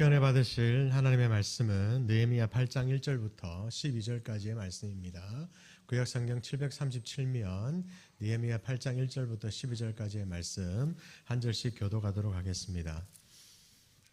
함께 은혜 받으실 하나님의 말씀은 느헤미야 8장 1절부터 12절까지의 말씀입니다. 구약성경 737면 느헤미야 8장 1절부터 12절까지의 말씀 한 절씩 교도가도록 하겠습니다.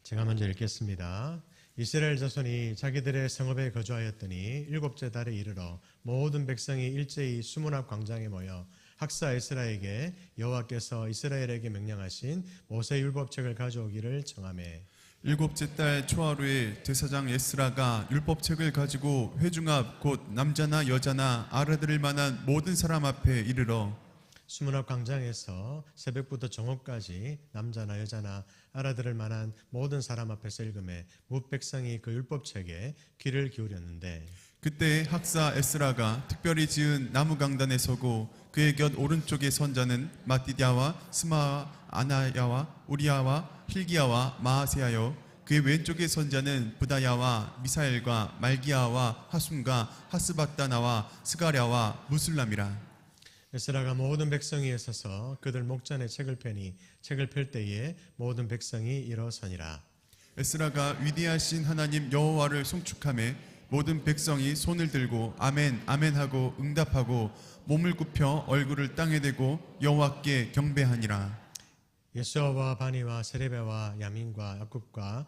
제가 먼저 읽겠습니다. 이스라엘 자손이 자기들의 성읍에 거주하였더니 일곱째 달에 이르러 모든 백성이 일제히 수문 앞 광장에 모여 학사 에스라에게 여호와께서 이스라엘에게 명령하신 모세 율법책을 가져오기를 청하매 일곱째 달 초하루에 대사장 에스라가 율법책을 가지고 회중 앞 곧 남자나 여자나 알아들을 만한 모든 사람 앞에 이르러 수문 앞 광장에서 새벽부터 정오까지 남자나 여자나 알아들을 만한 모든 사람 앞에서 읽음에 뭇 백성이 그 율법책에 귀를 기울였는데 그때 학사 에스라가 특별히 지은 나무 강단에 서고 그의 곁 오른쪽에 선 자는 마띠디아와 스마와 아나야와 우리야와 힐기야와 마아세야요 그의 왼쪽에 선 자는 부다야와 미사엘과 말기야와 하숨과 하스바다나와 스가랴와 무슬람이라. 에스라가 모든 백성이 서서 그들 목전에 책을 펴니 책을 펼 때에 모든 백성이 일어서니라. 에스라가 위대하신 하나님 여호와를 송축하며 모든 백성이 손을 들고 아멘 아멘 하고 응답하고 몸을 굽혀 얼굴을 땅에 대고 여호와께 경배하니라. 예수아와 바니와 세레베와 야민과 야굽과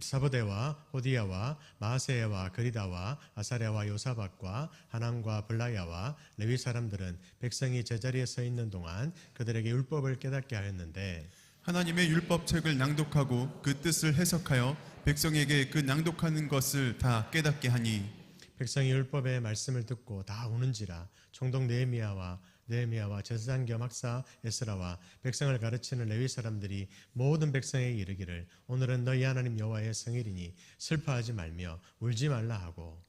사브데와 호디야와 마아세야와 그리다와 아사랴와 요사박과 하남과 블라야와 레위 사람들은 백성이 제자리에 서 있는 동안 그들에게 율법을 깨닫게 하였는데 하나님의 율법책을 낭독하고 그 뜻을 해석하여 백성에게 그 낭독하는 것을 다 깨닫게 하니 백성이 율법의 말씀을 듣고 다 우는지라. 총독 느헤미야와 제사장 겸 학사 에스라와 백성을 가르치는 레위 사람들이 모든 백성에게 이르기를 오늘은 너희 하나님 여호와의 성일이니 슬퍼하지 말며 울지 말라 하고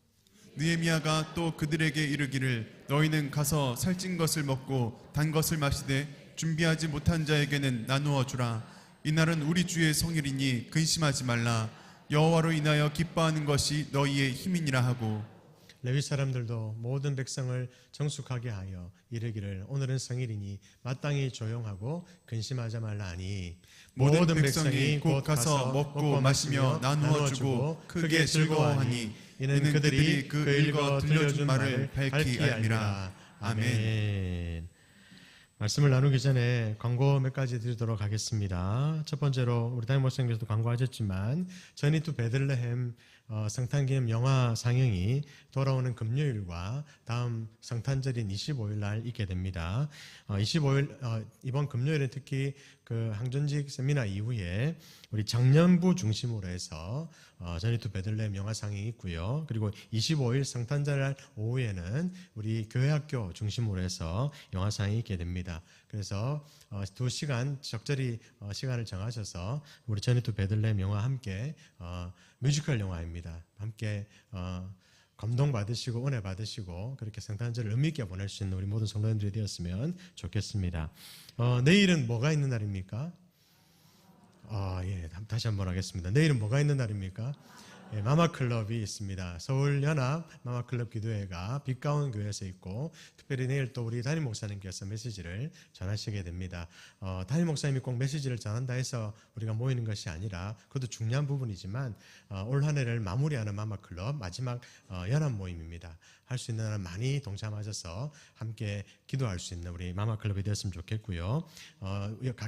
느헤미야가 또 그들에게 이르기를 너희는 가서 살찐 것을 먹고 단 것을 마시되 준비하지 못한 자에게는 나누어 주라. 이날은 우리 주의 성일이니 근심하지 말라. 여호와로 인하여 기뻐하는 것이 너희의 힘이니라 하고 레위 사람들도 모든 백성을 정숙하게 하여 이르기를 오늘은 성일이니 마땅히 조용하고 근심하지 말라 하니 모든 백성이 곧 가서 먹고 마시며 나누어 주고 크게 즐거워하니 이는 그들이 그 읽어 들려준 말을 밝히 알미라. 아멘. 말씀을 나누기 전에 광고 몇 가지 드리도록 하겠습니다. 첫 번째로 우리 담임 목사님께서도 광고하셨지만 저니 투 베들레헴 성탄기념 영화 상영이 돌아오는 금요일과 다음 성탄절인 25일 날 있게 됩니다. 25일 이번 금요일은 특히 그 항전직 세미나 이후에 우리 장년부 중심으로 해서 저니 투 베들레헴 영화 상영이 있고요. 그리고 25일 성탄절 날 오후에는 우리 교회학교 중심으로 해서 영화 상영이 있게 됩니다. 그래서 2시간 적절히 시간을 정하셔서 우리 저니 투 베들레헴 영화 함께 뮤지컬 영화입니다. 함께 감동받으시고 은혜 받으시고 그렇게 성탄절을 의미 있게 보낼 수 있는 우리 모든 성도님들이 되었으면 좋겠습니다. 내일은 뭐가 있는 날입니까? 예, 다시 한번 하겠습니다. 내일은 뭐가 있는 날입니까? 예, 마마클럽이 있습니다. 서울연합 마마클럽 기도회가 빛가운 교회에서 있고 특별히 내일 또 우리 담임 목사님께서 메시지를 전하시게 됩니다. 담임 목사님이 꼭 메시지를 전한다 해서 우리가 모이는 것이 아니라 그것도 중요한 부분이지만 올 한 해를 마무리하는 마마클럽 마지막 연합 모임입니다. 할 수 있는 한 많이 동참하셔서 함께 기도할 수 있는 우리 마마클럽이 되었으면 좋겠고요.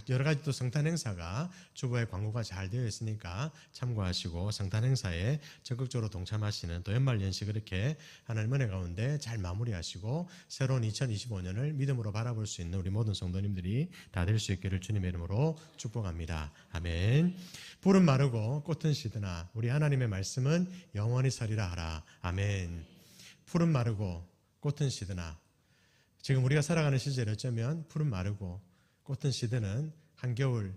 여러 가지 또 성탄 행사가 주보에 광고가 잘 되어 있으니까 참고하시고 성탄 행사에 적극적으로 동참하시는 또 연말 연시 그렇게 하나님 은혜 가운데 잘 마무리하시고 새로운 2025년을 믿음으로 바라볼 수 있는 우리 모든 성도님들이 다 될 수 있기를 주님의 이름으로 축복합니다. 아멘. 푸른 마르고 꽃은 시드나 우리 하나님의 말씀은 영원히 서리라 하라. 아멘. 푸른 마르고 꽃은 시드나 지금 우리가 살아가는 시절에 어쩌면 푸른 마르고 꽃은 시드는 한겨울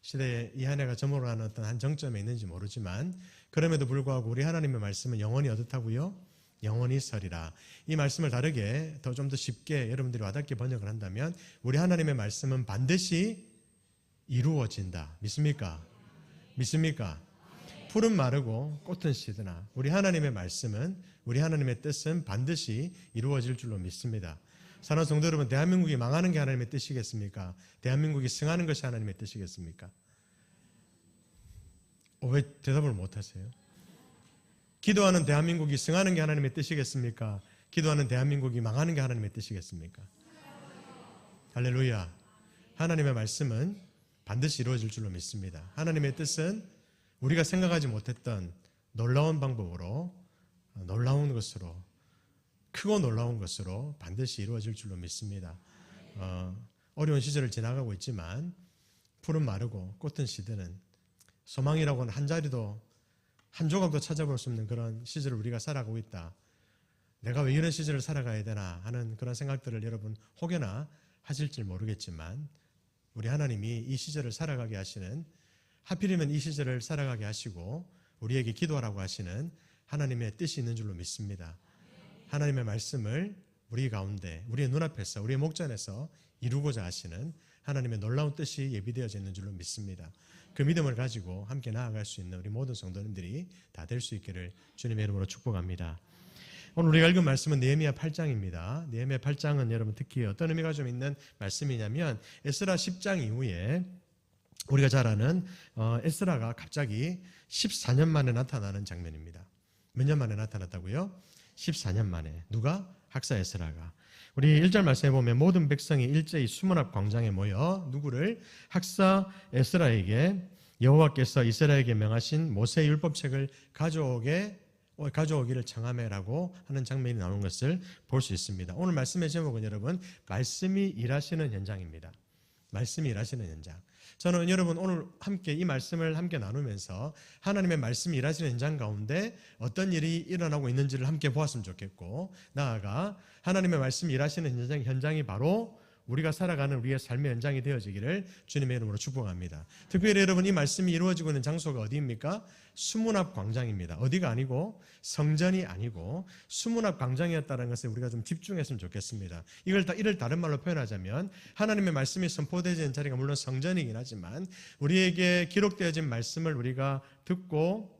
시대에 이 한 해가 저물어가는 어떤 한 정점에 있는지 모르지만 그럼에도 불구하고 우리 하나님의 말씀은 영원히 어떻다고요? 영원히 서리라. 이 말씀을 다르게 좀 더 쉽게 여러분들이 와닿게 번역을 한다면 우리 하나님의 말씀은 반드시 이루어진다. 믿습니까? 믿습니까? 푸른 마르고 꽃은 시드나 우리 하나님의 말씀은 우리 하나님의 뜻은 반드시 이루어질 줄로 믿습니다. 사랑하는 성도 여러분, 대한민국이 망하는 게 하나님의 뜻이겠습니까? 대한민국이 승하는 것이 하나님의 뜻이겠습니까? 왜 대답을 못 하세요? 기도하는 대한민국이 승하는 게 하나님의 뜻이겠습니까? 기도하는 대한민국이 망하는 게 하나님의 뜻이겠습니까? 할렐루야. 하나님의 말씀은 반드시 이루어질 줄로 믿습니다. 하나님의 뜻은 우리가 생각하지 못했던 놀라운 방법으로, 놀라운 것으로, 크고 놀라운 것으로 반드시 이루어질 줄로 믿습니다. 어려운 시절을 지나가고 있지만 푸른 마르고 꽃은 시드는 소망이라고는 한 자리도 한 조각도 찾아볼 수 없는 그런 시절을 우리가 살아가고 있다. 내가 왜 이런 시절을 살아가야 되나 하는 그런 생각들을 여러분 혹여나 하실지 모르겠지만 우리 하나님이 이 시절을 살아가게 하시는, 하필이면 이 시절을 살아가게 하시고 우리에게 기도하라고 하시는 하나님의 뜻이 있는 줄로 믿습니다. 하나님의 말씀을 우리 가운데, 우리의 눈앞에서, 우리의 목전에서 이루고자 하시는 하나님의 놀라운 뜻이 예비되어져 있는 줄로 믿습니다. 그 믿음을 가지고 함께 나아갈 수 있는 우리 모든 성도님들이 다 될 수 있기를 주님의 이름으로 축복합니다. 오늘 우리가 읽은 말씀은 느헤미야 8장입니다. 느헤미야 8장은 여러분 특히 어떤 의미가 좀 있는 말씀이냐면 에스라 10장 이후에 우리가 잘 아는 에스라가 갑자기 14년 만에 나타나는 장면입니다. 몇 년 만에 나타났다고요? 14년 만에. 누가? 학사 에스라가. 우리 1절 말씀에 보면 모든 백성이 일제히 수문 앞 광장에 모여 누구를? 학사 에스라에게 여호와께서 이스라엘에게 명하신 모세의 율법책을 가져오기를 청하매라고 하는 장면이 나오는 것을 볼 수 있습니다. 오늘 말씀의 제목은 여러분 말씀이 일하시는 현장입니다. 말씀이 일하시는 현장. 저는 여러분 오늘 함께 이 말씀을 함께 나누면서 하나님의 말씀이 일하시는 현장 가운데 어떤 일이 일어나고 있는지를 함께 보았으면 좋겠고, 나아가 하나님의 말씀이 일하시는 현장이 바로 우리가 살아가는 우리의 삶의 현장이 되어지기를 주님의 이름으로 축복합니다. 특별히 여러분 이 말씀이 이루어지고 있는 장소가 어디입니까? 수문 앞 광장입니다. 어디가 아니고 성전이 아니고 수문 앞 광장이었다는 것에 우리가 좀 집중했으면 좋겠습니다. 이를 다른 말로 표현하자면 하나님의 말씀이 선포되어지는 자리가 물론 성전이긴 하지만 우리에게 기록되어진 말씀을 우리가 듣고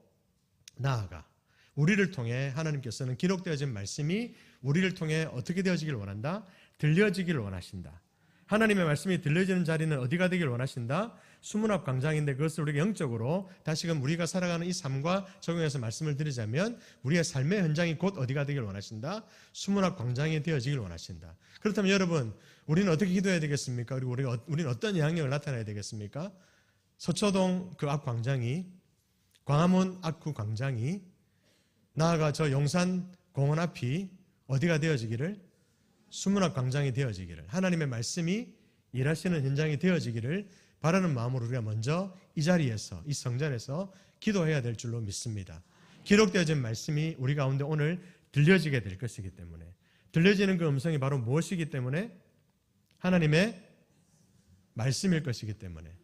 나아가 우리를 통해 하나님께서는 기록되어진 말씀이 우리를 통해 어떻게 되어지길 원한다? 들려지기를 원하신다. 하나님의 말씀이 들려지는 자리는 어디가 되길 원하신다? 수문 앞 광장인데 그것을 우리가 영적으로 다시금 우리가 살아가는 이 삶과 적용해서 말씀을 드리자면 우리의 삶의 현장이 곧 어디가 되길 원하신다? 수문 앞 광장이 되어지길 원하신다. 그렇다면 여러분 우리는 어떻게 기도해야 되겠습니까? 그리고 우리는 어떤 영향력을 나타내야 되겠습니까? 서초동 그 앞 광장이, 광화문 앞구 광장이, 나아가 저 용산 공원 앞이 어디가 되어지기를? 수문 앞 광장이 되어지기를, 하나님의 말씀이 일하시는 현장이 되어지기를 바라는 마음으로 우리가 먼저 이 자리에서, 이 성전에서 기도해야 될 줄로 믿습니다. 기록되어진 말씀이 우리 가운데 오늘 들려지게 될 것이기 때문에, 들려지는 그 음성이 바로 무엇이기 때문에? 하나님의 말씀일 것이기 때문에.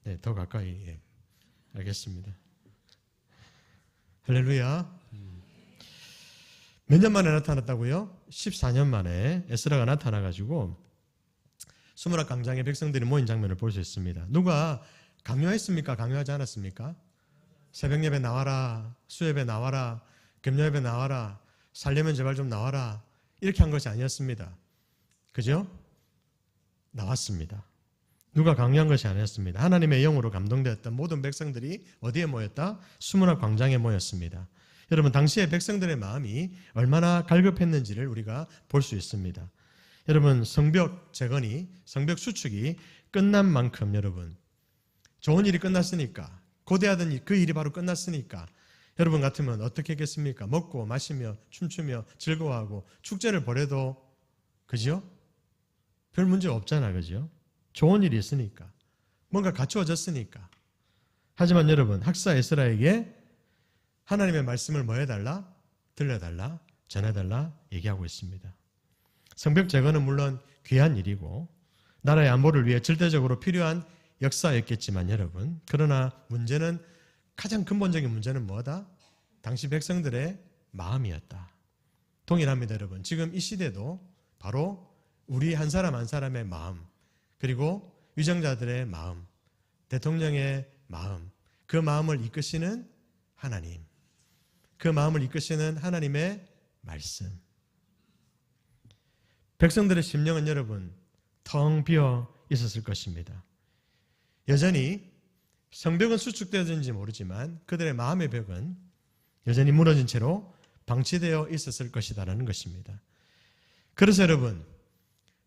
네, 더 가까이. 알겠습니다. 할렐루야. 몇 년 만에 나타났다고요? 14년 만에 에스라가 나타나가지고 수문 앞 광장에 백성들이 모인 장면을 볼 수 있습니다. 누가 강요했습니까? 강요하지 않았습니까? 새벽 예배 나와라, 수예배 나와라, 금요예배 나와라, 살려면 제발 좀 나와라, 이렇게 한 것이 아니었습니다. 그죠? 나왔습니다. 누가 강요한 것이 아니었습니다. 하나님의 영으로 감동되었던 모든 백성들이 어디에 모였다? 수문 앞 광장에 모였습니다. 여러분 당시의 백성들의 마음이 얼마나 갈급했는지를 우리가 볼 수 있습니다. 여러분 성벽 재건이, 성벽 수축이 끝난 만큼 여러분 좋은 일이 끝났으니까, 고대하던 그 일이 바로 끝났으니까 여러분 같으면 어떻게 했겠습니까? 먹고 마시며 춤추며 즐거워하고 축제를 벌여도 그죠? 별 문제 없잖아, 그죠? 좋은 일이 있으니까, 뭔가 갖추어졌으니까. 하지만 여러분 학사 에스라에게 하나님의 말씀을 뭐 해달라? 들려달라? 전해달라? 얘기하고 있습니다. 성벽 재건은 물론 귀한 일이고 나라의 안보를 위해 절대적으로 필요한 역사였겠지만 여러분, 그러나 문제는, 가장 근본적인 문제는 뭐다? 당시 백성들의 마음이었다. 동일합니다 여러분. 지금 이 시대도 바로 우리 한 사람 한 사람의 마음, 그리고 위정자들의 마음, 대통령의 마음, 그 마음을 이끄시는 하나님, 그 마음을 이끄시는 하나님의 말씀. 백성들의 심령은 여러분 텅 비어 있었을 것입니다. 여전히 성벽은 수축되었는지 모르지만 그들의 마음의 벽은 여전히 무너진 채로 방치되어 있었을 것이다라는 것입니다. 그래서 여러분,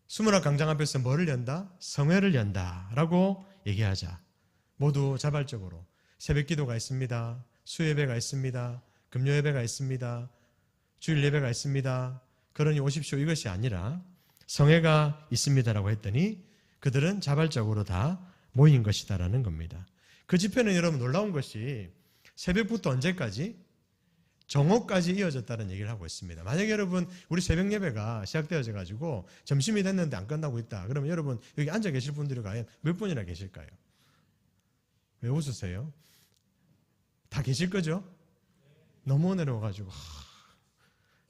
수문학 광장 앞에서 뭐를 연다? 성회를 연다라고 얘기하자. 모두 자발적으로 새벽 기도가 있습니다. 수예배가 있습니다. 금요예배가 있습니다. 주일 예배가 있습니다. 그러니 오십시오. 이것이 아니라 성회가 있습니다라고 했더니 그들은 자발적으로 다 모인 것이다라는 겁니다. 그 집회는 여러분 놀라운 것이 새벽부터 언제까지? 정오까지 이어졌다는 얘기를 하고 있습니다. 만약에 여러분 우리 새벽 예배가 시작되어져 가지고 점심이 됐는데 안 끝나고 있다. 그러면 여러분 여기 앉아 계실 분들이 과연 몇 분이나 계실까요? 왜 웃으세요? 다 계실 거죠? 너무 내려와가지고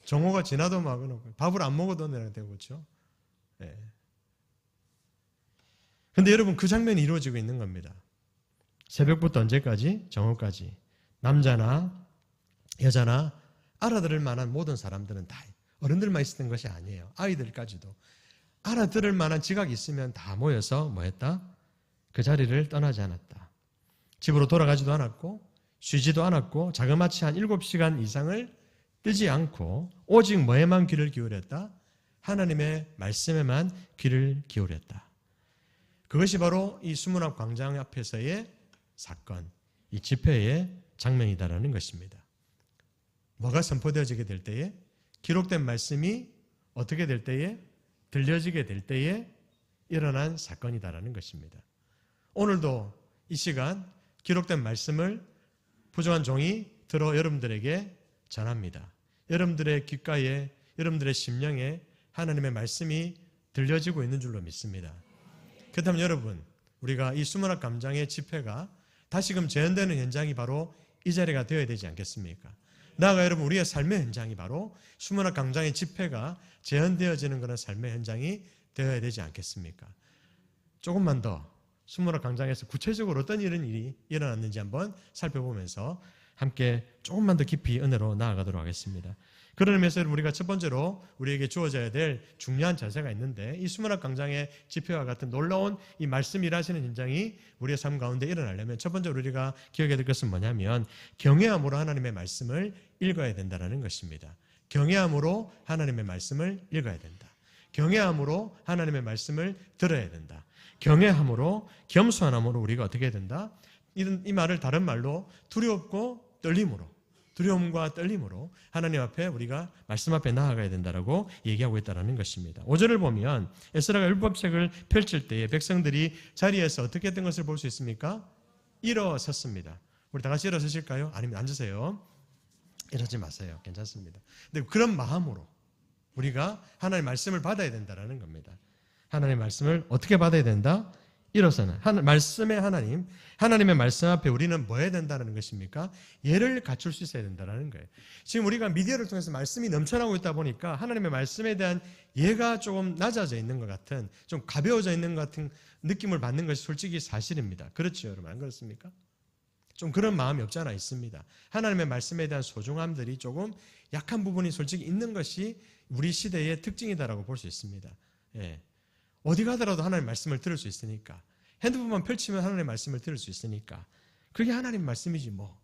정오가 지나도 막 밥을 안 먹어도 내려되고 그렇죠? 네. 근데 여러분 그 장면이 이루어지고 있는 겁니다. 새벽부터 언제까지? 정오까지. 남자나 여자나 알아들을 만한 모든 사람들은 다 어른들만 있었던 것이 아니에요. 아이들까지도 알아들을 만한 지각이 있으면 다 모여서 뭐 했다? 그 자리를 떠나지 않았다. 집으로 돌아가지도 않았고 쉬지도 않았고 자그마치 한 7시간 이상을 뜨지 않고 오직 뭐에만 귀를 기울였다? 하나님의 말씀에만 귀를 기울였다. 그것이 바로 이 수문학 광장 앞에서의 사건, 이 집회의 장면이다라는 것입니다. 뭐가 선포되어지게 될 때에? 기록된 말씀이 어떻게 될 때에? 들려지게 될 때에 일어난 사건이다라는 것입니다. 오늘도 이 시간 기록된 말씀을 부족한 종이 들어 여러분들에게 전합니다. 여러분들의 귓가에, 여러분들의 심령에 하나님의 말씀이 들려지고 있는 줄로 믿습니다. 그렇다면 여러분, 우리가 이 수문학 광장의 집회가 다시금 재현되는 현장이 바로 이 자리가 되어야 되지 않겠습니까? 나아가 여러분, 우리의 삶의 현장이 바로 수문학 광장의 집회가 재현되어지는 그런 삶의 현장이 되어야 되지 않겠습니까? 조금만 더 수문학 광장에서 구체적으로 어떤 일이 일어났는지 한번 살펴보면서 함께 조금만 더 깊이 은혜로 나아가도록 하겠습니다. 그런 의미에서 우리가 첫 번째로 우리에게 주어져야 될 중요한 자세가 있는데, 이 수문학 광장의 집회와 같은 놀라운 이 말씀 일하시는 현장이 우리의 삶 가운데 일어나려면 첫 번째로 우리가 기억해야 될 것은 뭐냐면 경외함으로 하나님의 말씀을 읽어야 된다는 것입니다. 경외함으로 하나님의 말씀을 읽어야 된다. 경외함으로 하나님의 말씀을 들어야 된다. 경외함으로 겸손함으로 우리가 어떻게 해야 된다? 이 말을 다른 말로 두렵고 떨림으로, 두려움과 떨림으로 하나님 앞에 우리가 말씀 앞에 나아가야 된다라고 얘기하고 있다는 것입니다. 5절을 보면 에스라가 율법책을 펼칠 때에 백성들이 자리에서 어떻게 했던 것을 볼 수 있습니까? 일어섰습니다. 우리 다 같이 일어서실까요? 아니면 앉으세요. 이러지 마세요. 괜찮습니다. 근데 그런 마음으로 우리가 하나님의 말씀을 받아야 된다는 겁니다. 하나님의 말씀을 어떻게 받아야 된다? 일어서는 말씀의 하나님, 하나님의 말씀 앞에 우리는 뭐 해야 된다는 것입니까? 예를 갖출 수 있어야 된다는 거예요. 지금 우리가 미디어를 통해서 말씀이 넘쳐나고 있다 보니까 하나님의 말씀에 대한 예가 조금 낮아져 있는 것 같은, 좀 가벼워져 있는 것 같은 느낌을 받는 것이 솔직히 사실입니다. 그렇죠, 여러분? 안 그렇습니까? 좀 그런 마음이 없지 않아 있습니다. 하나님의 말씀에 대한 소중함들이 조금 약한 부분이 솔직히 있는 것이 우리 시대의 특징이다라고 볼 수 있습니다. 예. 어디 가더라도 하나님의 말씀을 들을 수 있으니까, 핸드폰만 펼치면 하나님의 말씀을 들을 수 있으니까 그게 하나님 말씀이지 뭐.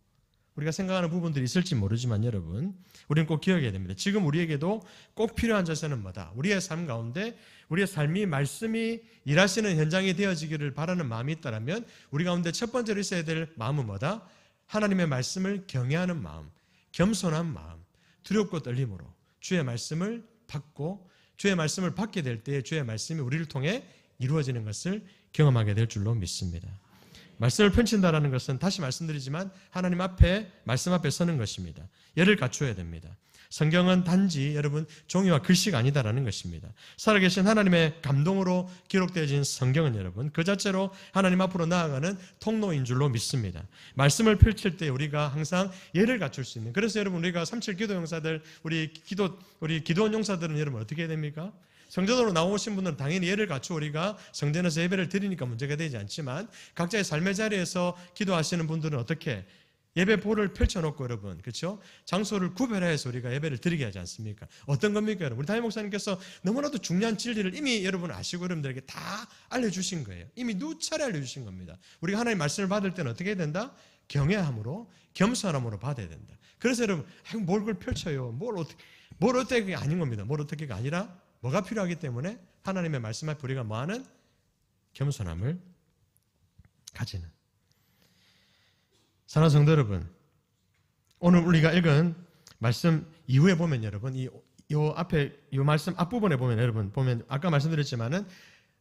우리가 생각하는 부분들이 있을지 모르지만 여러분, 우리는 꼭 기억해야 됩니다. 지금 우리에게도 꼭 필요한 자세는 뭐다? 우리의 삶 가운데 우리의 삶이 말씀이 일하시는 현장이 되어지기를 바라는 마음이 있다면 우리 가운데 첫 번째로 있어야 될 마음은 뭐다? 하나님의 말씀을 경외하는 마음, 겸손한 마음, 두렵고 떨림으로 주의 말씀을 받고 주의 말씀을 받게 될 때에 주의 말씀이 우리를 통해 이루어지는 것을 경험하게 될 줄로 믿습니다. 말씀을 펼친다라는 것은 다시 말씀드리지만 하나님 앞에, 말씀 앞에 서는 것입니다. 예를 갖추어야 됩니다. 성경은 단지 여러분 종이와 글씨가 아니다라는 것입니다. 살아계신 하나님의 감동으로 기록되어진 성경은 여러분 그 자체로 하나님 앞으로 나아가는 통로인 줄로 믿습니다. 말씀을 펼칠 때 우리가 항상 예를 갖출 수 있는, 그래서 여러분 우리가 3.7 기도 용사들, 우리 기도원 용사들은 여러분 어떻게 해야 됩니까? 성전으로 나오신 분들은 당연히 예를 갖추어 우리가 성전에서 예배를 드리니까 문제가 되지 않지만 각자의 삶의 자리에서 기도하시는 분들은 어떻게 예배볼을 펼쳐놓고 여러분, 그렇죠? 장소를 구별해서 우리가 예배를 드리게 하지 않습니까? 어떤 겁니까, 여러분? 우리 담임 목사님께서 너무나도 중요한 진리를 이미 여러분 아시고 여러분들에게 다 알려주신 거예요. 이미 누차례 알려주신 겁니다. 우리가 하나님의 말씀을 받을 때는 어떻게 해야 된다? 경외함으로, 겸손함으로 받아야 된다. 그래서 여러분, 뭘 그걸 펼쳐요? 뭘 어떻게 아닌 겁니다. 뭘 어떻게가 아니라 뭐가 필요하기 때문에 하나님의 말씀 앞에 우리가 뭐하는? 겸손함을 가지는. 사랑하는 성도 여러분, 오늘 우리가 읽은 말씀 이후에 보면 여러분, 이 말씀 앞부분에 보면 여러분, 보면 아까 말씀드렸지만은,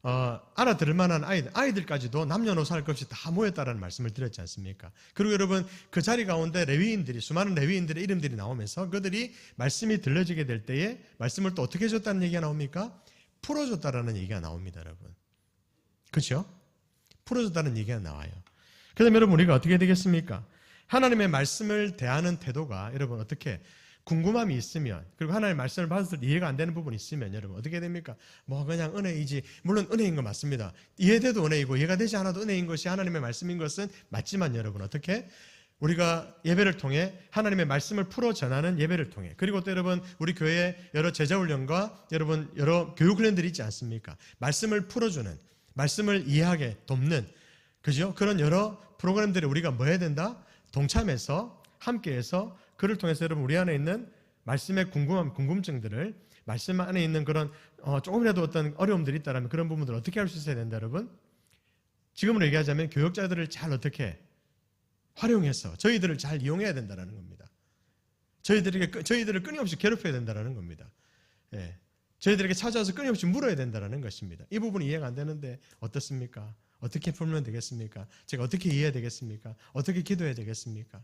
알아들을 만한 아이들까지도 남녀노소 할 것 없이 다 모였다라는 말씀을 드렸지 않습니까? 그리고 여러분, 그 자리 가운데 수많은 레위인들의 이름들이 나오면서 그들이 말씀이 들려지게 될 때에 말씀을 또 어떻게 해줬다는 얘기가 나옵니까? 풀어줬다라는 얘기가 나옵니다, 여러분. 그렇죠? 풀어줬다는 얘기가 나와요. 그다음에 여러분, 우리가 어떻게 되겠습니까? 하나님의 말씀을 대하는 태도가 여러분 어떻게 궁금함이 있으면, 그리고 하나님의 말씀을 받았을 때 이해가 안 되는 부분이 있으면 여러분 어떻게 됩니까? 뭐 그냥 은혜이지. 물론 은혜인 건 맞습니다. 이해돼도 은혜이고 이해가 되지 않아도 은혜인 것이 하나님의 말씀인 것은 맞지만 여러분 어떻게? 우리가 예배를 통해 하나님의 말씀을 풀어 전하는 예배를 통해, 그리고 또 여러분 우리 교회에 여러 제자훈련과 여러분 여러 교육훈련들이 있지 않습니까? 말씀을 풀어주는, 말씀을 이해하게 돕는, 그죠? 그런 여러 프로그램들을 우리가 뭐 해야 된다? 동참해서 함께해서 그를 통해서 여러분 우리 안에 있는 말씀의 궁금증들을, 말씀 안에 있는 그런 조금이라도 어떤 어려움들이 있다면 그런 부분들을 어떻게 할 수 있어야 된다, 여러분? 지금으로 얘기하자면 교역자들을 잘 어떻게 활용해서 저희들을 잘 이용해야 된다는 겁니다. 저희들을 끊임없이 괴롭혀야 된다는 겁니다. 예. 저희들에게 찾아와서 끊임없이 물어야 된다는 것입니다. 이 부분이 이해가 안 되는데 어떻습니까? 어떻게 풀면 되겠습니까? 제가 어떻게 이해해야 되겠습니까? 어떻게 기도해야 되겠습니까?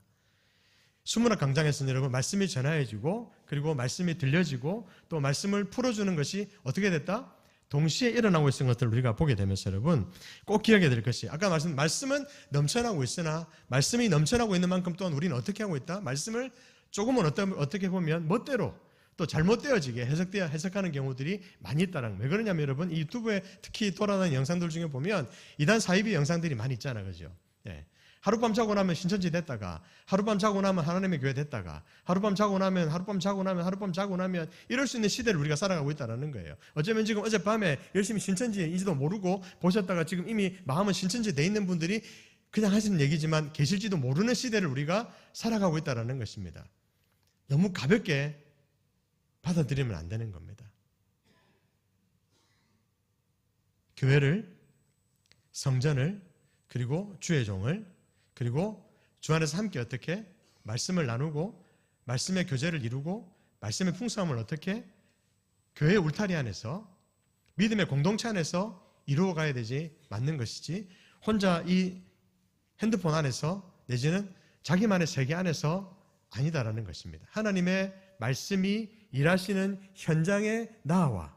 수문학 강장에서는 여러분 말씀이 전해지고, 그리고 말씀이 들려지고, 또 말씀을 풀어주는 것이 어떻게 됐다? 동시에 일어나고 있는 것들을 우리가 보게 되면서 여러분 꼭 기억해야 될 것이, 아까 말씀은 넘쳐나고 있으나 말씀이 넘쳐나고 있는 만큼 또한 우리는 어떻게 하고 있다? 말씀을 조금은 어떻게 보면 멋대로 또 잘못되어지게 해석하는 경우들이 많이 있다는 거예요. 왜 그러냐면 여러분, 이 유튜브에 특히 돌아다니는 영상들 중에 보면 이단 사이비 영상들이 많이 있잖아, 그죠? 예. 하룻밤 자고 나면 신천지 됐다가, 하룻밤 자고 나면 하나님의 교회 됐다가, 하룻밤 자고 나면 이럴 수 있는 시대를 우리가 살아가고 있다는 거예요. 어쩌면 지금 어젯밤에 열심히 신천지인지도 모르고 보셨다가 지금 이미 마음은 신천지에 돼 있는 분들이 그냥 하시는 얘기지만 계실지도 모르는 시대를 우리가 살아가고 있다는 것입니다. 너무 가볍게 받아들이면 안 되는 겁니다. 교회를, 성전을, 그리고 주의 종을, 그리고 주 안에서 함께 어떻게 말씀을 나누고 말씀의 교제를 이루고 말씀의 풍성함을 어떻게 교회 울타리 안에서 믿음의 공동체 안에서 이루어가야 되지 맞는 것이지, 혼자 이 핸드폰 안에서 내지는 자기만의 세계 안에서 아니다라는 것입니다. 하나님의 말씀이 일하시는 현장에 나와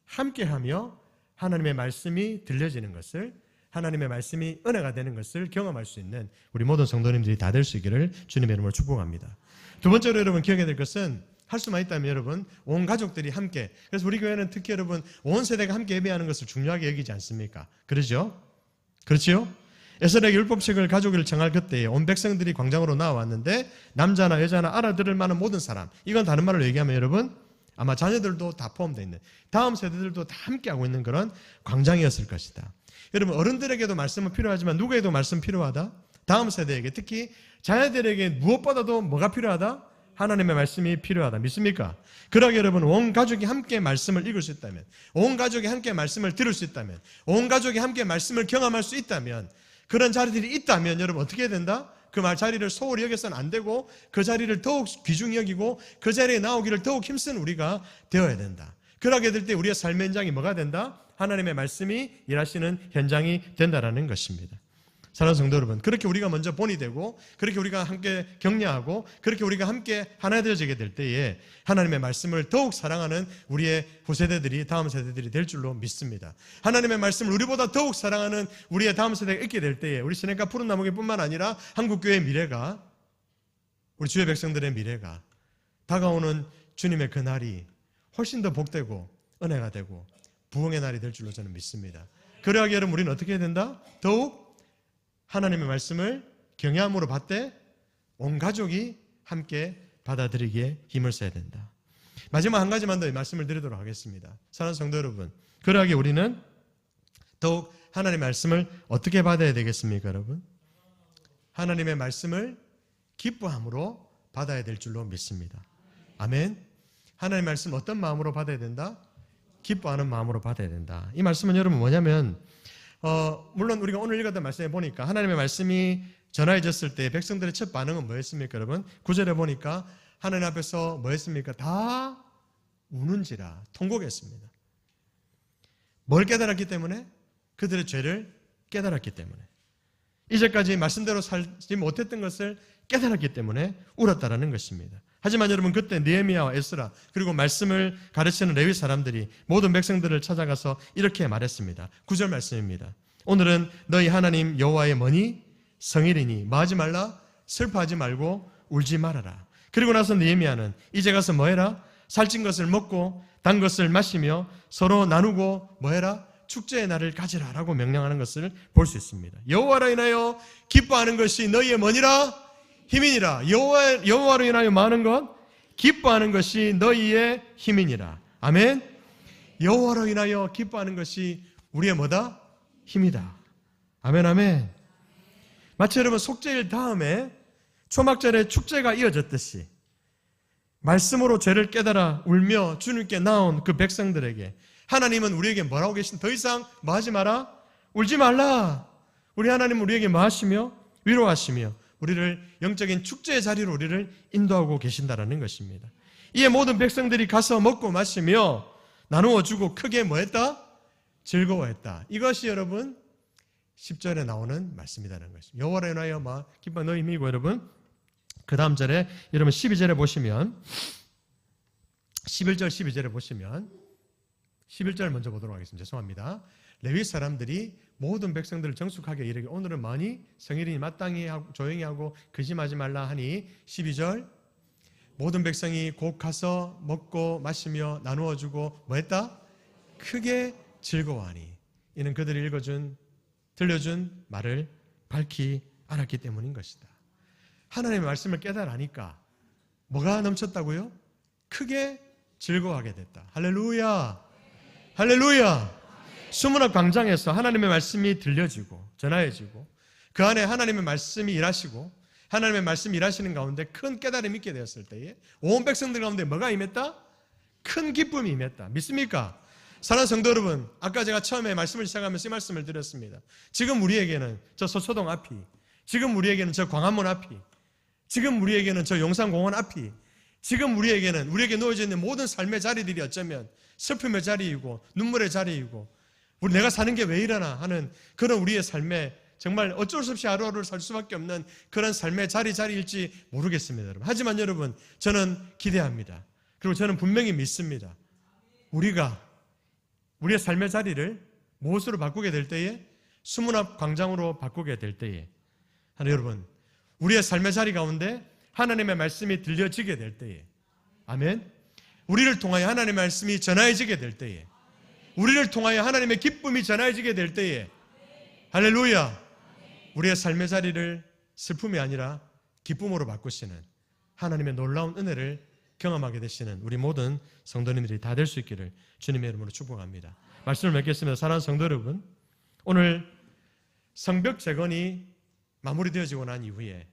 함께하며 하나님의 말씀이 들려지는 것을, 하나님의 말씀이 은혜가 되는 것을 경험할 수 있는 우리 모든 성도님들이 다 될 수 있기를 주님의 이름으로 축복합니다. 두 번째로 여러분 기억해야 될 것은, 할 수만 있다면 여러분 온 가족들이 함께, 그래서 우리 교회는 특히 여러분 온 세대가 함께 예배하는 것을 중요하게 여기지 않습니까? 그러죠? 그렇지요? 에스라에게 율법책을 가져오기를 정할 그때에 온 백성들이 광장으로 나와왔는데 남자나 여자나 알아들을 만한 모든 사람, 이건 다른 말로 얘기하면 여러분 아마 자녀들도 다 포함되어 있는, 다음 세대들도 다 함께하고 있는 그런 광장이었을 것이다. 여러분 어른들에게도 말씀은 필요하지만 누구에게도 말씀 필요하다? 다음 세대에게, 특히 자녀들에게 무엇보다도 뭐가 필요하다? 하나님의 말씀이 필요하다. 믿습니까? 그러게 여러분 온 가족이 함께 말씀을 읽을 수 있다면, 온 가족이 함께 말씀을 들을 수 있다면, 온 가족이 함께 말씀을 경험할 수 있다면, 그런 자리들이 있다면 여러분 어떻게 해야 된다? 그 자리를 소홀히 여겨서는 안 되고 그 자리를 더욱 귀중히 여기고 그 자리에 나오기를 더욱 힘쓴 우리가 되어야 된다. 그러게 될 때 우리의 삶의 현장이 뭐가 된다? 하나님의 말씀이 일하시는 현장이 된다라는 것입니다. 사랑하는 성도 여러분, 그렇게 우리가 먼저 본이 되고 그렇게 우리가 함께 격려하고 그렇게 우리가 함께 하나 되어지게 될 때에 하나님의 말씀을 더욱 사랑하는 우리의 후세대들이, 다음 세대들이 될 줄로 믿습니다. 하나님의 말씀을 우리보다 더욱 사랑하는 우리의 다음 세대가 있게 될 때에 우리 시냇가 푸른 나무뿐만 아니라 한국교회의 미래가, 우리 주의 백성들의 미래가, 다가오는 주님의 그 날이 훨씬 더 복되고 은혜가 되고 부흥의 날이 될 줄로 저는 믿습니다. 그러하기 여러분 우리는 어떻게 해야 된다? 더욱 하나님의 말씀을 경외함으로 받되 온 가족이 함께 받아들이기에 힘을 써야 된다. 마지막 한 가지만 더 말씀을 드리도록 하겠습니다. 사랑하는 성도 여러분, 그러하게 우리는 더욱 하나님의 말씀을 어떻게 받아야 되겠습니까, 여러분? 하나님의 말씀을 기뻐함으로 받아야 될 줄로 믿습니다. 아멘. 하나님의 말씀 어떤 마음으로 받아야 된다? 기뻐하는 마음으로 받아야 된다. 이 말씀은 여러분 뭐냐면 물론 우리가 오늘 읽었던 말씀에 보니까 하나님의 말씀이 전하여졌을 때 백성들의 첫 반응은 뭐였습니까, 여러분? 9절에 보니까 하나님 앞에서 뭐였습니까? 다 우는지라 통곡했습니다. 뭘 깨달았기 때문에? 그들의 죄를 깨달았기 때문에. 이제까지 말씀대로 살지 못했던 것을 깨달았기 때문에 울었다라는 것입니다. 하지만 여러분, 그때 느헤미야와 에스라 그리고 말씀을 가르치는 레위 사람들이 모든 백성들을 찾아가서 이렇게 말했습니다. 9절 말씀입니다. 오늘은 너희 하나님 여호와의 뭐니? 성일이니 뭐하지 말라? 슬퍼하지 말고 울지 말아라. 그리고 나서 느헤미야는 이제 가서 뭐해라? 살찐 것을 먹고 단 것을 마시며 서로 나누고 뭐해라? 축제의 날을 가지라 라고 명령하는 것을 볼 수 있습니다. 여호와로 인하여 기뻐하는 것이 너희의 뭐니라? 힘이니라. 여호와로 인하여 많은 것 기뻐하는 것이 너희의 힘이니라. 아멘. 여호와로 인하여 기뻐하는 것이 우리의 뭐다? 힘이다. 아멘, 아멘. 마치 여러분 속죄일 다음에 초막절에 축제가 이어졌듯이 말씀으로 죄를 깨달아 울며 주님께 나온 그 백성들에게 하나님은 우리에게 뭐라고 계신? 더 이상 뭐 하지 마라? 울지 말라. 우리 하나님은 우리에게 뭐 하시며? 위로하시며 우리를 영적인 축제의 자리로 우리를 인도하고 계신다라는 것입니다. 이에 모든 백성들이 가서 먹고 마시며 나누어 주고 크게 뭐 했다? 즐거워했다. 이것이 여러분 10절에 나오는 말씀이라는 것입니다. 여호와로 인하여 기뻐 너희 힘이고, 여러분 그 다음 절에 여러분 12절에 보시면 11절 12절에 보시면 11절 먼저 보도록 하겠습니다. 죄송합니다. 레위 사람들이 모든 백성들을 정숙하게 이르기 오늘은 많이 성일이니 마땅히 하고 조용히 하고 거짓말하지 말라 하니 12절 모든 백성이 곧 가서 먹고 마시며 나누어 주고 뭐 했다? 크게 즐거워하니 이는 그들이 들려준 말을 밝히 알았기 때문인 것이다. 하나님의 말씀을 깨달으니까 뭐가 넘쳤다고요? 크게 즐거워하게 됐다. 할렐루야. 할렐루야. 수문학 광장에서 하나님의 말씀이 들려지고 전하여지고 그 안에 하나님의 말씀이 일하시고 하나님의 말씀이 일하시는 가운데 큰 깨달음이 있게 되었을 때에 온 백성들 가운데 뭐가 임했다? 큰 기쁨이 임했다. 믿습니까? 사랑하는 성도 여러분, 아까 제가 처음에 말씀을 시작하면서 이 말씀을 드렸습니다. 지금 우리에게는 저 서초동 앞이, 지금 우리에게는 저 광화문 앞이, 지금 우리에게는 저 용산공원 앞이, 지금 우리에게 놓여져 있는 모든 삶의 자리들이 어쩌면 슬픔의 자리이고 눈물의 자리이고 내가 사는 게 왜 이러나 하는 그런 우리의 삶에 정말 어쩔 수 없이 하루하루를 살 수밖에 없는 그런 삶의 자리일지 모르겠습니다, 여러분. 하지만 여러분, 저는 기대합니다. 그리고 저는 분명히 믿습니다. 우리의 삶의 자리를 무엇으로 바꾸게 될 때에 수문앞 광장으로 바꾸게 될 때에 여러분, 우리의 삶의 자리 가운데 하나님의 말씀이 들려지게 될 때에 아멘. 우리를 통하여 하나님의 말씀이 전하여지게 될 때에 우리를 통하여 하나님의 기쁨이 전하여지게 될 때에 할렐루야. 우리의 삶의 자리를 슬픔이 아니라 기쁨으로 바꾸시는 하나님의 놀라운 은혜를 경험하게 되시는 우리 모든 성도님들이 다 될 수 있기를 주님의 이름으로 축복합니다. 말씀을 맺겠습니다. 사랑하는 성도 여러분, 오늘 성벽 재건이 마무리되어지고 난 이후에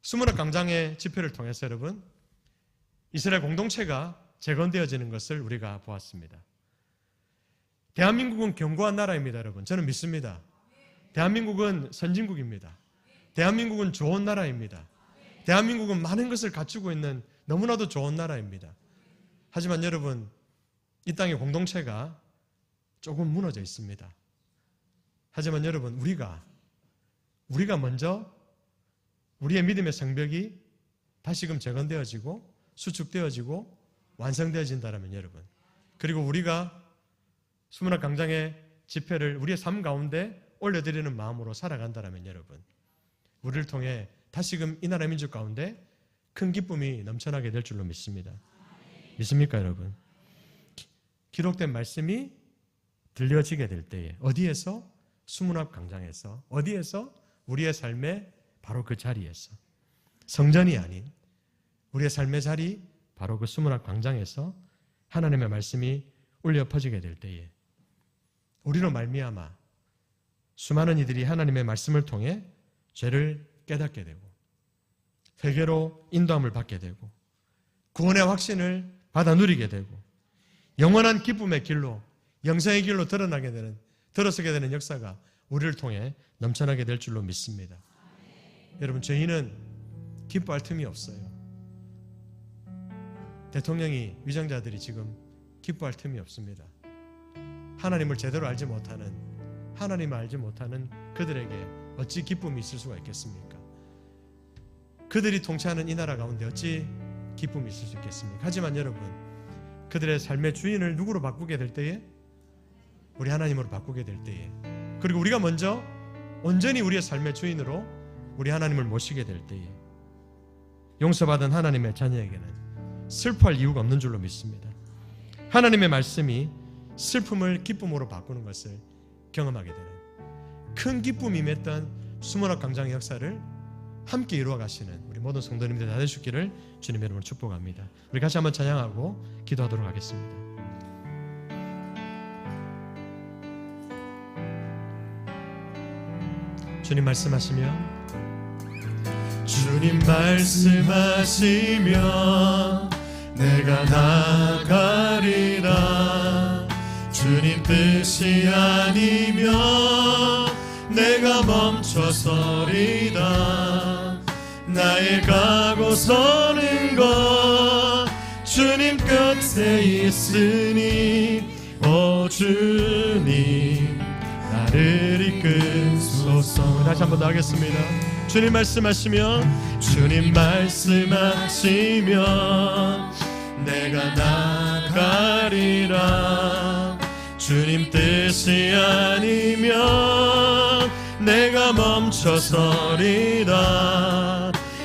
수문학 광장의 집회를 통해서 여러분 이스라엘 공동체가 재건되어지는 것을 우리가 보았습니다. 대한민국은 견고한 나라입니다, 여러분. 저는 믿습니다. 대한민국은 선진국입니다. 대한민국은 좋은 나라입니다. 대한민국은 많은 것을 갖추고 있는 너무나도 좋은 나라입니다. 하지만 여러분, 이 땅의 공동체가 조금 무너져 있습니다. 하지만 여러분, 우리가 먼저 우리의 믿음의 성벽이 다시금 재건되어지고 수축되어지고 완성되어진다면 여러분, 그리고 우리가 수문학 광장의 집회를 우리의 삶 가운데 올려드리는 마음으로 살아간다면 여러분, 우리를 통해 다시금 이 나라 민족 가운데 큰 기쁨이 넘쳐나게 될 줄로 믿습니다. 믿습니까, 여러분? 기록된 말씀이 들려지게 될 때에 어디에서? 수문학 광장에서. 어디에서? 우리의 삶의 바로 그 자리에서. 성전이 아닌 우리의 삶의 자리, 바로 그 수문학 광장에서 하나님의 말씀이 울려 퍼지게 될 때에 우리로 말미암아 수많은 이들이 하나님의 말씀을 통해 죄를 깨닫게 되고 회개로 인도함을 받게 되고 구원의 확신을 받아 누리게 되고 영원한 기쁨의 길로, 영생의 길로 들어서게 되는 역사가 우리를 통해 넘쳐나게 될 줄로 믿습니다. 여러분, 저희는 기뻐할 틈이 없어요. 대통령이, 위정자들이 지금 기뻐할 틈이 없습니다. 하나님을 제대로 알지 못하는, 하나님을 알지 못하는 그들에게 어찌 기쁨이 있을 수가 있겠습니까? 그들이 통치하는 이 나라 가운데 어찌 기쁨이 있을 수 있겠습니까? 하지만 여러분, 그들의 삶의 주인을 누구로 바꾸게 될 때에? 우리 하나님으로 바꾸게 될 때에, 그리고 우리가 먼저 온전히 우리의 삶의 주인으로 우리 하나님을 모시게 될 때에 용서받은 하나님의 자녀에게는 슬퍼할 이유가 없는 줄로 믿습니다. 하나님의 말씀이 슬픔을 기쁨으로 바꾸는 것을 경험하게 되는 큰 기쁨이 맺던 수문학 광장의 역사를 함께 이루어 가시는 우리 모든 성도님들 다 되시기를 주님 이름으로 축복합니다. 우리 같이 한번 찬양하고 기도하도록 하겠습니다. 주님 말씀하시면, 주님 말씀하시면 내가 나가리라. 주님 뜻이 아니면 내가 멈춰서리다. 나의 가고 서는 것 주님 끝에 있으니, 오 주님 나를 이끄소서. 다시 한번 더 하겠습니다. 주님 말씀하시면, 주님 말씀하시면 내가 나가리라. 주님 뜻이 아니면 내가 멈춰서리다.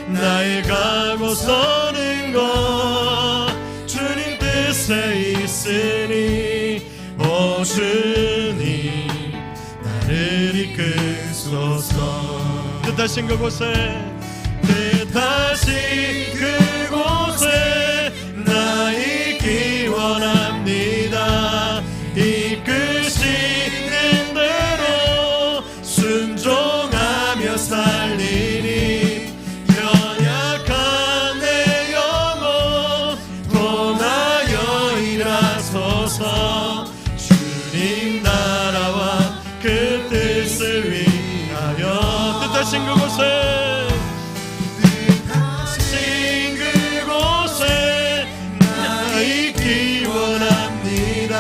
나의 가고 서는 것 주님 뜻에 있으니, 오 주님 나를 이끄소서. 뜻하신 그곳에, 뜻하신 그곳에 나 있기 원합니다. 이끄시는 대로 순종하며 살리니, 연약한 내 영혼 통하여 일하소서. 주님 나라와 그 뜻을 위하여, 뜻하신 그곳에, 뜻하신 그곳에 나 있기 원합니다.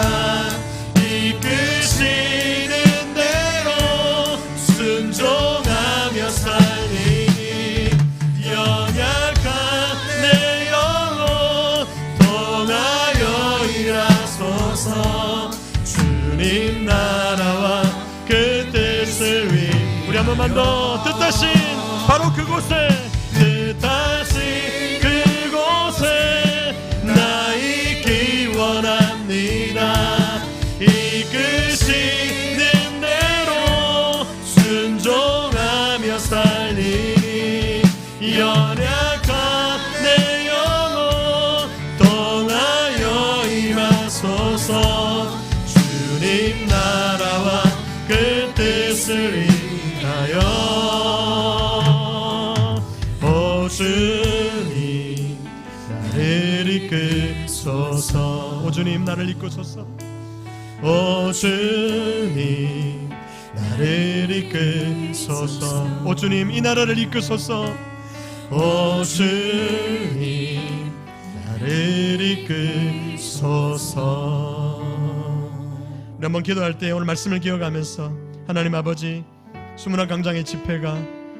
이끄시는 대로 순종하며 살리니, 연약한 내 영혼 통하여 일하소서. 주님 나라와 그 뜻을 위해, 우리 한 번만 더, 뜻하신 바로 그곳에, 뜻하신 그곳에 나 있기 원합니다. 이끄시는 대로 순종하며 살리니, 연약한 내 영혼 통하여 임하소서. 주님 나라와 그 뜻을 위하여, 오 주님 나를 이끄소서. 오 주님 나를 이끄소서. 오 주님 나를 이끄소서. 오 주님 이 나라를 이끄소서. 오 주님 나를 이끄소서. 우리 한번 기도할 때 오늘 말씀을 기억하면서, 하나님 아버지, 수문학 광장의 집회가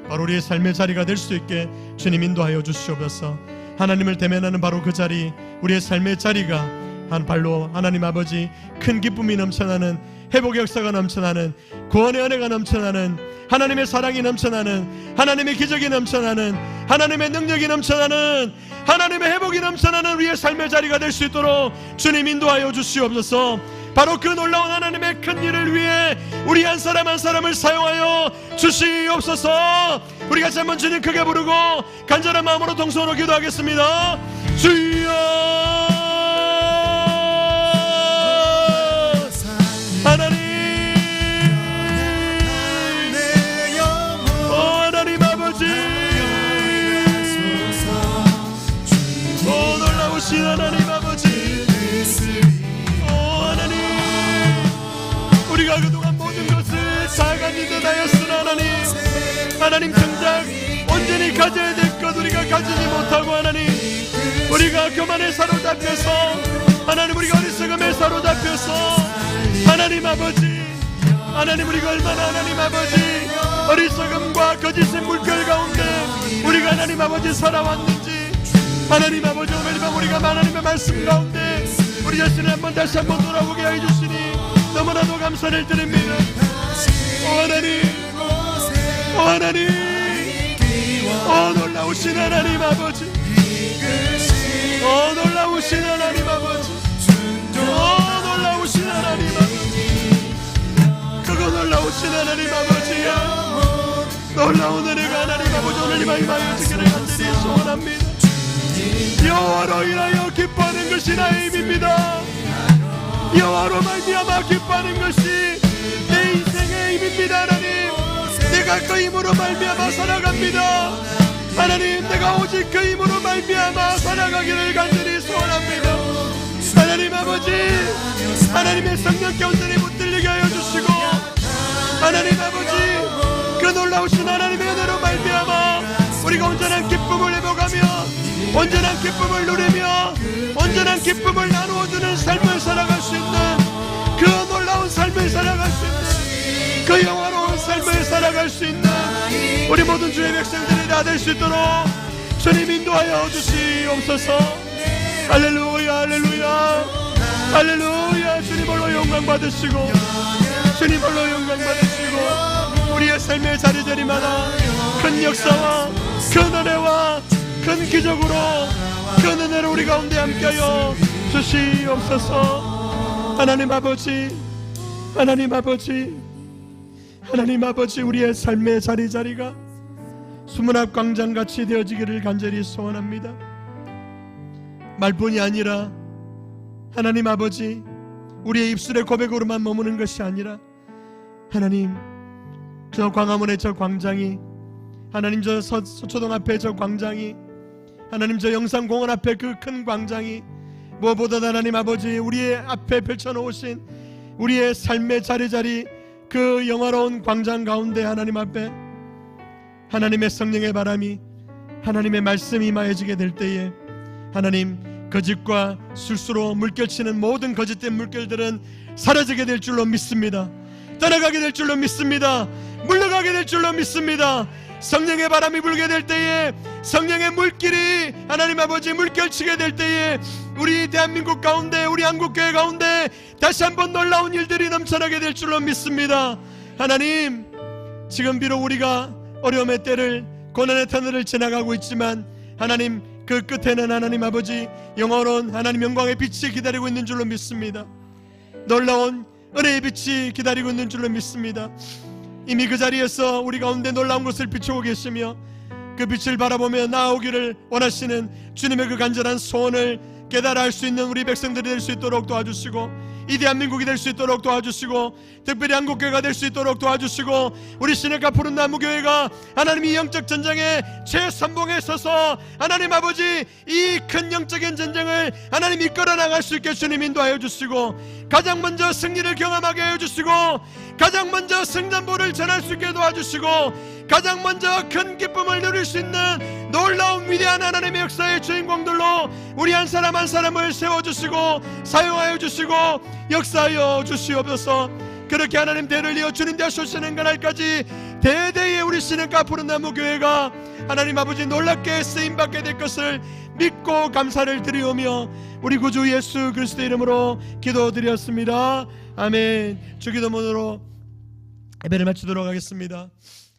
바로 우리의 삶의 자리가 될 수 있게 주님 인도하여 주시옵소서. 하나님을 대면하는 바로 그 자리, 우리의 삶의 자리가 발로 하나님 아버지 큰 기쁨이 넘쳐나는, 회복의 역사가 넘쳐나는, 구원의 은혜가 넘쳐나는, 하나님의 사랑이 넘쳐나는, 하나님의 기적이 넘쳐나는, 하나님의 능력이 넘쳐나는, 하나님의 회복이 넘쳐나는 우리의 삶의 자리가 될 수 있도록 주님 인도하여 주시옵소서. 바로 그 놀라운 하나님의 큰 일을 위해 우리 한 사람 한 사람을 사용하여 주시옵소서. 우리 같이 한번 주님 크게 부르고 간절한 마음으로 동성으로 기도하겠습니다. 주여 하나님, 하나님 아버지, 놀라우신 하나님 아버지, 하나님, 우리가 그동안 모든 것을 다 가진 듯 하였으나 하나님 정작 온전히 가져야 될 것 우리가 가지지 못하고 우리가 교만에 사로잡혀서 우리가 어리석음에 사로잡혀서 아버지 우리가 얼마나 아버지 어리석음과 거짓의 물결 가운데 우리가 아버지 살아왔는지 아버지 오늘 밤 우리가 하나님의 말씀 가운데 우리 자신을 다시 한번 돌아보게 해주시니 너무나도 감사를 드립니다. 하나님, 놀라우신 하나님 아버지, 놀라우신 하나님 아버지, 놀라우신 하나님 아버지, 그거 놀라우신 하나님 아버지야. 놀라운 은혜가 하나님 아버지 오늘 임하여지기를 간절히 소원합니다. 여호와로 인하여 기뻐하는 것이 나의 힘입니다. 여호와로 말미암아 기뻐하는 것이 내 인생의 힘입니다. 내가 그 힘으로 말미암아 살아갑니다. 내가 오직 그 힘으로 말미암아 살아가기를 간절히 소원합니다. 아버지, 하나님의 성령께 온전히 붙들리게 하여 주시고 아버지, 그 놀라우신 하나님의 은혜로 말미암아 우리가 온전한 기쁨을 회복하며 온전한 기쁨을 누리며 온전한 기쁨을 나누어주는 삶을 살아갈 수 있는 그 놀라운 삶을 살아갈 수 있는 그 영화로운 삶을 살아갈 수 있는 우리 모든 주의 백성들이 다 될 수 있도록 주님 인도하여 주시옵소서. 할렐루야, 할렐루야, 할렐루야. 주님 홀로 영광 받으시고 주님 홀로 영광 받으시고 우리의 삶의 자리자리마다 큰 역사와 큰 은혜와 큰 기적으로 큰 은혜로 우리 가운데 함께하여 주시옵소서. 하나님 아버지, 하나님 아버지, 하나님 아버지, 우리의 삶의 자리자리가 수문앞 광장같이 되어지기를 간절히 소원합니다. 말뿐이 아니라 하나님 아버지, 우리의 입술의 고백으로만 머무는 것이 아니라 하나님, 저 광화문의 저 광장이, 하나님 저 서초동 앞에 저 광장이, 하나님 저 영산공원 앞에 그 큰 광장이 무엇보다 하나님 아버지 우리의 앞에 펼쳐놓으신 우리의 삶의 자리자리 그 영화로운 광장 가운데 하나님 앞에 하나님의 성령의 바람이 하나님의 말씀이 임하여지게 될 때에 하나님, 거짓과 술수로 물결치는 모든 거짓된 물결들은 사라지게 될 줄로 믿습니다. 떠나가게 될 줄로 믿습니다. 물러가게 될 줄로 믿습니다. 성령의 바람이 불게 될 때에 성령의 물길이 하나님 아버지 물결치게 될 때에 우리 대한민국 가운데 우리 한국교회 가운데 다시 한번 놀라운 일들이 넘쳐나게 될 줄로 믿습니다. 하나님, 지금 비록 우리가 어려움의 때를 고난의 터널을 지나가고 있지만 하나님, 그 끝에는 하나님 아버지 영원한 하나님 영광의 빛이 기다리고 있는 줄로 믿습니다. 놀라운 은혜의 빛이 기다리고 있는 줄로 믿습니다. 이미 그 자리에서 우리 가운데 놀라운 것을 비추고 계시며 그 빛을 바라보며 나아오기를 원하시는 주님의 그 간절한 소원을 깨달아 할 수 있는 우리 백성들이 될 수 있도록 도와주시고 이 대한민국이 될 수 있도록 도와주시고 특별히 한국교회가 될 수 있도록 도와주시고 우리 시내가 푸른 나무교회가 하나님이 영적 전쟁의 최선봉에 서서 하나님 아버지 이 큰 영적인 전쟁을 하나님 이끌어 나갈 수 있게 주님 인도하여 주시고 가장 먼저 승리를 경험하게 하여 주시고 가장 먼저 승전보를 전할 수 있게 도와주시고 가장 먼저 큰 기쁨을 누릴 수 있는 놀라운 위대한 하나님의 역사의 주인공들로 우리 한 사람 한 사람을 세워주시고 사용하여 주시고 역사하여 주시옵소서. 그렇게 하나님 대를 이어 주님 되시는 그날까지 대대에 우리 시내가 푸른 나무 교회가 하나님 아버지 놀랍게 쓰임받게 될 것을 믿고 감사를 드리오며 우리 구주 예수 그리스도 이름으로 기도드렸습니다. 아멘. 주기도문으로 예배를 마치도록 하겠습니다.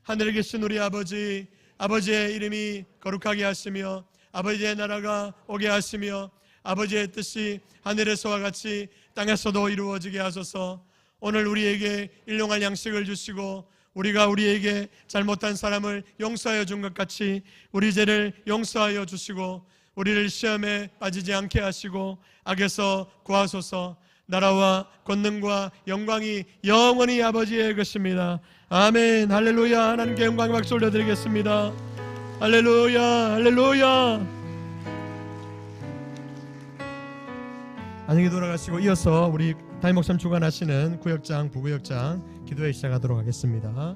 하늘에 계신 우리 아버지, 아버지의 이름이 거룩하게 하시며 아버지의 나라가 오게 하시며 아버지의 뜻이 하늘에서와 같이 땅에서도 이루어지게 하소서. 오늘 우리에게 일용할 양식을 주시고 우리가 우리에게 잘못한 사람을 용서하여 준 것 같이 우리 죄를 용서하여 주시고 우리를 시험에 빠지지 않게 하시고 악에서 구하소서. 나라와 권능과 영광이 영원히 아버지의 것입니다. 아멘. 할렐루야. 하나님께 영광의 박수 올려드리겠습니다. 할렐루야. 할렐루야. 안녕히 돌아가시고 이어서 우리 담임 목사님 주관하시는 구역장 부구역장 기도회 시작하도록 하겠습니다.